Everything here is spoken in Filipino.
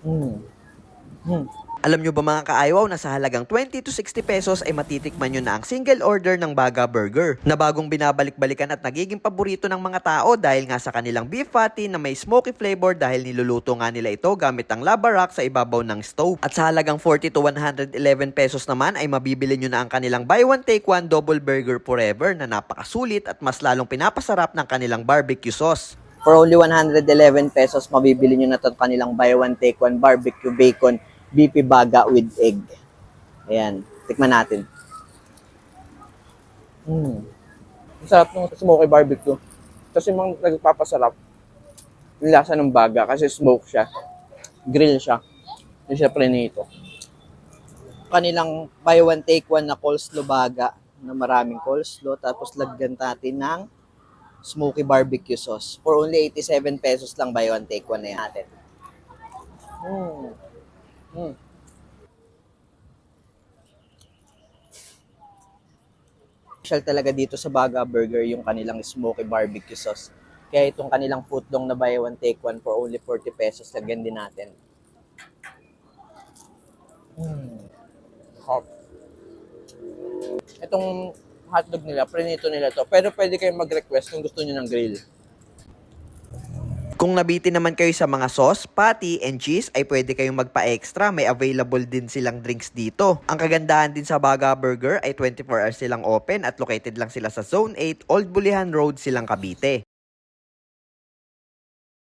Mm. Mm. Alam nyo ba mga kaayaw na sa halagang 20 to 60 pesos ay matitikman nyo na ang single order ng Baga Burger na bagong binabalik-balikan at nagiging paborito ng mga tao dahil nga sa kanilang beef patty na may smoky flavor dahil niluluto nga nila ito gamit ang lava rock sa ibabaw ng stove. At sa halagang 40 to 111 pesos naman ay mabibili nyo na ang kanilang buy one take one double burger forever na napakasulit at mas lalong pinapasarap ng kanilang barbecue sauce. For only 111 pesos, mabibili nyo na ito kanilang buy one take one barbecue bacon beefy baga with egg. Ayan, tikman natin. Ang sarap ng smoky barbecue. Kasi mang nagpapasarap yung lasa ng baga kasi smoke siya. Grill siya. Hindi siya prenito. Kanilang buy one take one na coleslaw baga na maraming coleslaw tapos lagyan natin ng smoky barbecue sauce. For only 87 pesos lang buy one take one na yan natin. Special talaga dito sa Baga Burger yung kanilang smoky barbecue sauce. Kaya itong kanilang footlong na buy one take one for only 40 pesos, lagyan din natin. Hot. Itong hotdog nila, prinito nila to. Pero pwede kayong mag-request kung gusto niyo ng grill. Kung nabiti naman kayo sa mga sauce, patty, and cheese, ay pwede kayong magpa-extra. May available din silang drinks dito. Ang kagandahan din sa Baga Burger ay 24 hours silang open at located lang sila sa Zone 8, Old Bulihan Road, silang Cavite.